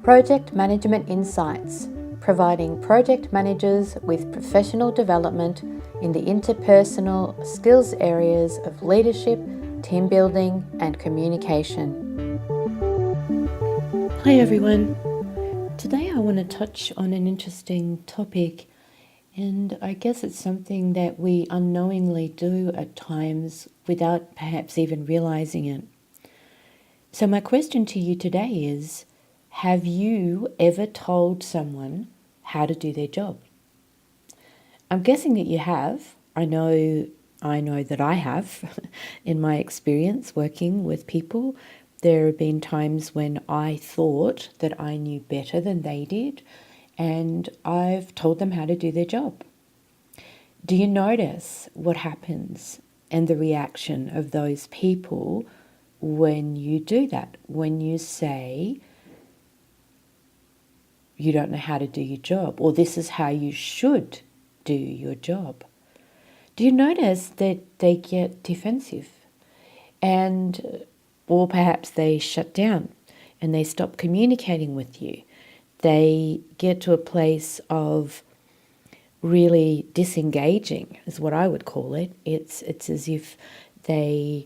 Project Management Insights, providing project managers with professional development in the interpersonal skills areas of leadership, team building, and communication. Hi everyone. Today I want to touch on an interesting topic, and I guess it's something that we unknowingly do at times without perhaps even realizing it. So my question to you today is, have you ever told someone how to do their job? I'm guessing that you have. I know that I have. In my experience working with people, there have been times when I thought that I knew better than they did, and I've told them how to do their job. Do you notice what happens and the reaction of those people when you do that? When you say, you don't know how to do your job, or this is how you should do your job. Do you notice that they get defensive, or perhaps they shut down and they stop communicating with you? They get to a place of really disengaging, is what I would call it. It's as if they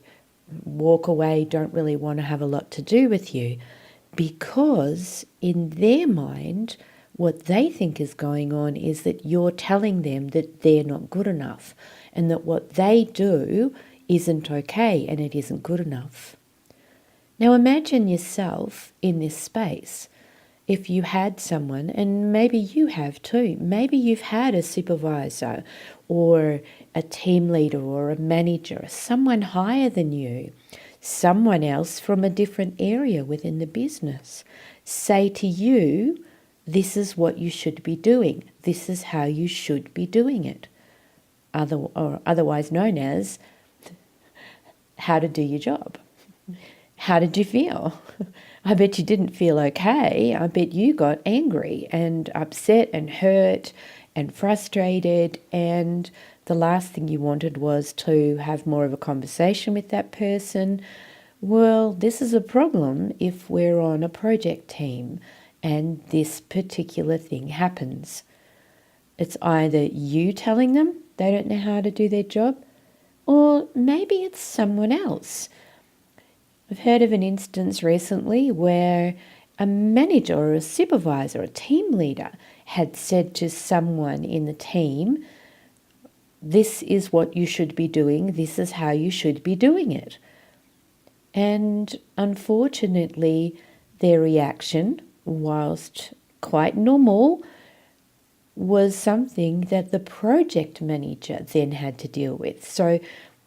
walk away, don't really want to have a lot to do with you, because in their mind, what they think is going on is that you're telling them that they're not good enough and that what they do isn't okay and it isn't good enough. Now imagine yourself in this space. If you had someone, and maybe you have too, maybe you've had a supervisor or a team leader or a manager, someone higher than you, someone else from a different area within the business, say to you, this is what you should be doing. This is how you should be doing it. Otherwise known as how to do your job. How did you feel? I bet you didn't feel okay. I bet you got angry and upset and hurt and frustrated, and the last thing you wanted was to have more of a conversation with that person. Well, this is a problem if we're on a project team and this particular thing happens. It's either you telling them they don't know how to do their job, or maybe it's someone else. I've heard of an instance recently where a manager or a supervisor, a team leader, had said to someone in the team, this is what you should be doing, this is how you should be doing it. And unfortunately, their reaction, whilst quite normal, was something that the project manager then had to deal with. So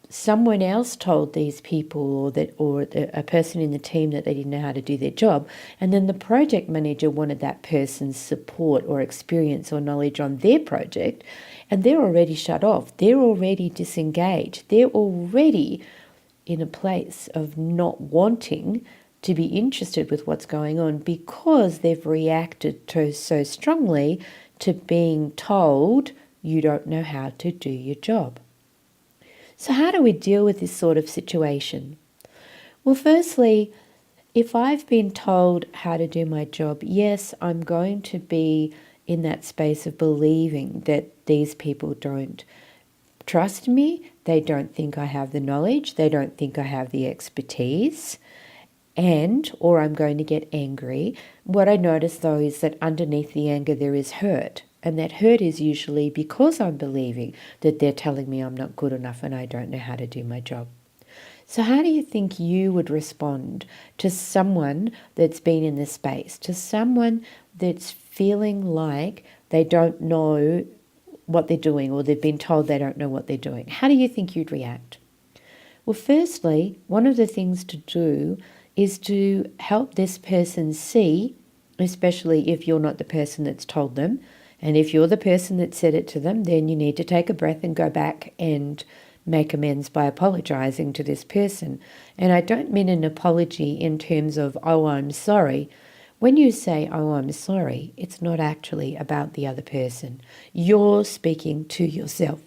someone else told these people or a person in the team that they didn't know how to do their job, and then the project manager wanted that person's support or experience or knowledge on their project, and they're already shut off, they're already disengaged, they're already in a place of not wanting to be interested with what's going on because they've reacted so strongly to being told you don't know how to do your job. So how do we deal with this sort of situation? Well, firstly, if I've been told how to do my job, yes, I'm going to be in that space of believing that these people don't trust me, they don't think I have the knowledge, they don't think I have the expertise, or I'm going to get angry. What I notice though is that underneath the anger there is hurt. And that hurt is usually because I'm believing that they're telling me I'm not good enough and I don't know how to do my job. So how do you think you would respond to someone that's been in this space, to someone that's feeling like they don't know what they're doing or they've been told they don't know what they're doing? How do you think you'd react? Well, firstly, one of the things to do is to help this person see, especially if you're not the person that's told them, and if you're the person that said it to them, then you need to take a breath and go back and make amends by apologizing to this person. And I don't mean an apology in terms of, oh, I'm sorry. When you say, oh, I'm sorry, it's not actually about the other person. You're speaking to yourself.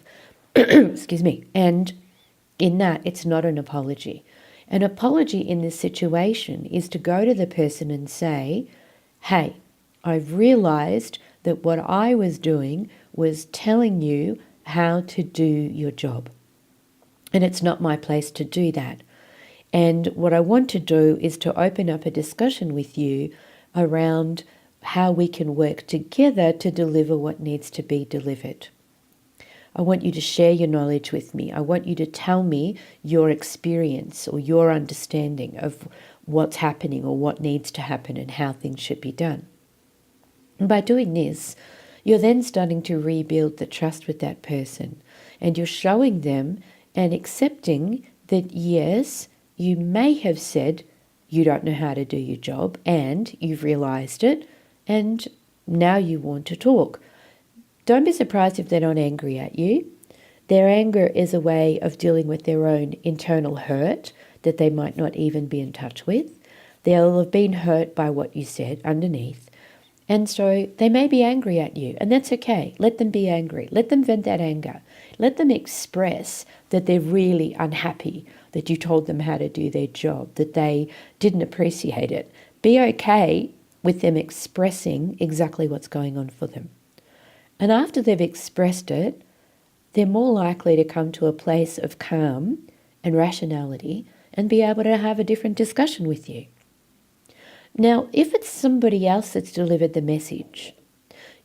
Excuse me. And in that, it's not an apology. An apology in this situation is to go to the person and say, hey, I've realized that what I was doing was telling you how to do your job. And it's not my place to do that. And what I want to do is to open up a discussion with you around how we can work together to deliver what needs to be delivered. I want you to share your knowledge with me. I want you to tell me your experience or your understanding of what's happening or what needs to happen and how things should be done. And by doing this, you're then starting to rebuild the trust with that person, and you're showing them and accepting that, yes, you may have said you don't know how to do your job and you've realized it and now you want to talk. Don't be surprised if they're not angry at you. Their anger is a way of dealing with their own internal hurt that they might not even be in touch with. They'll have been hurt by what you said underneath. And so they may be angry at you, and that's okay. Let them be angry. Let them vent that anger. Let them express that they're really unhappy that you told them how to do their job, that they didn't appreciate it. Be okay with them expressing exactly what's going on for them. And after they've expressed it, they're more likely to come to a place of calm and rationality and be able to have a different discussion with you. Now, if it's somebody else that's delivered the message,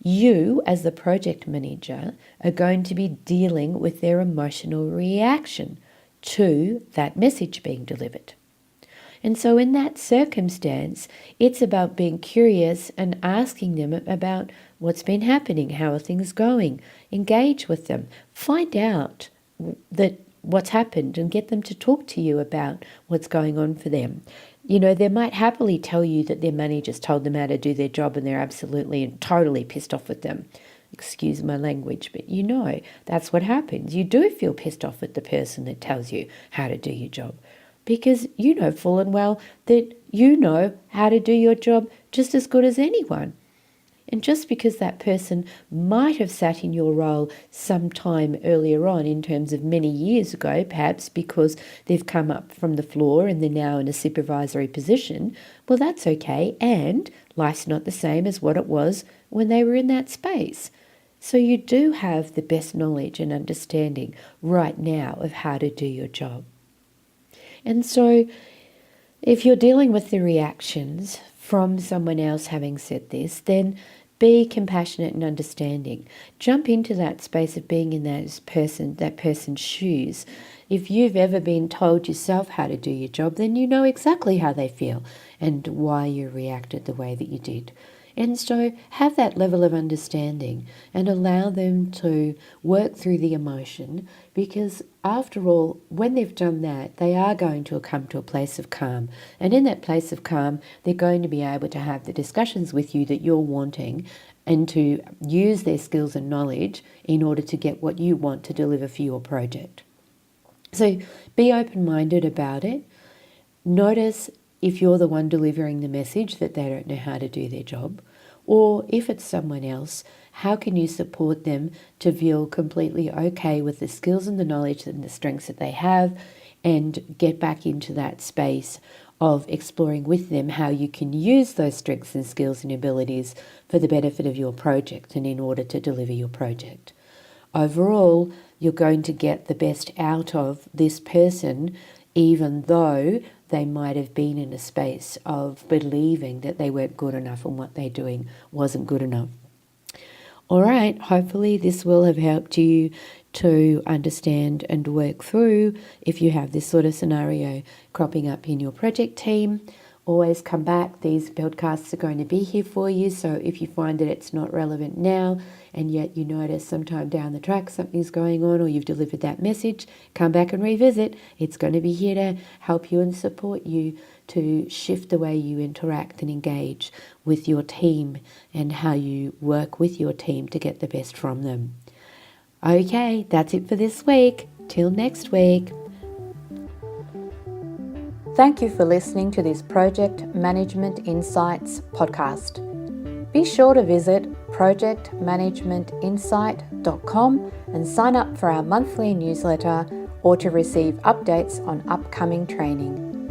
you as the project manager are going to be dealing with their emotional reaction to that message being delivered. And so in that circumstance, it's about being curious and asking them about what's been happening, how are things going, engage with them, find out that what's happened and get them to talk to you about what's going on for them. You know, they might happily tell you that their managers told them how to do their job and they're absolutely and totally pissed off with them. Excuse my language, but you know, that's what happens. You do feel pissed off at the person that tells you how to do your job because you know full and well that you know how to do your job just as good as anyone. And just because that person might have sat in your role sometime earlier on in terms of many years ago, perhaps because they've come up from the floor and they're now in a supervisory position, well, that's okay. And life's not the same as what it was when they were in that space. So you do have the best knowledge and understanding right now of how to do your job. And so if you're dealing with the reactions from someone else having said this, then be compassionate and understanding. Jump into that space of being in that person's shoes. If you've ever been told yourself how to do your job, then you know exactly how they feel and why you reacted the way that you did. And so have that level of understanding and allow them to work through the emotion, because after all, when they've done that, they are going to come to a place of calm. And in that place of calm, they're going to be able to have the discussions with you that you're wanting and to use their skills and knowledge in order to get what you want to deliver for your project. So be open-minded about it. Notice if you're the one delivering the message that they don't know how to do their job, or if it's someone else, how can you support them to feel completely okay with the skills and the knowledge and the strengths that they have, and get back into that space of exploring with them how you can use those strengths and skills and abilities for the benefit of your project and in order to deliver your project. Overall, you're going to get the best out of this person, even though they might have been in a space of believing that they weren't good enough and what they're doing wasn't good enough. All right, hopefully this will have helped you to understand and work through if you have this sort of scenario cropping up in your project team. Always come back. These podcasts are going to be here for you. So if you find that it's not relevant now and yet you notice sometime down the track something's going on or you've delivered that message, come back and revisit. It's going to be here to help you and support you to shift the way you interact and engage with your team and how you work with your team to get the best from them. Okay, that's it for this week. Till next week. Thank you for listening to this Project Management Insights podcast. Be sure to visit projectmanagementinsight.com and sign up for our monthly newsletter or to receive updates on upcoming training.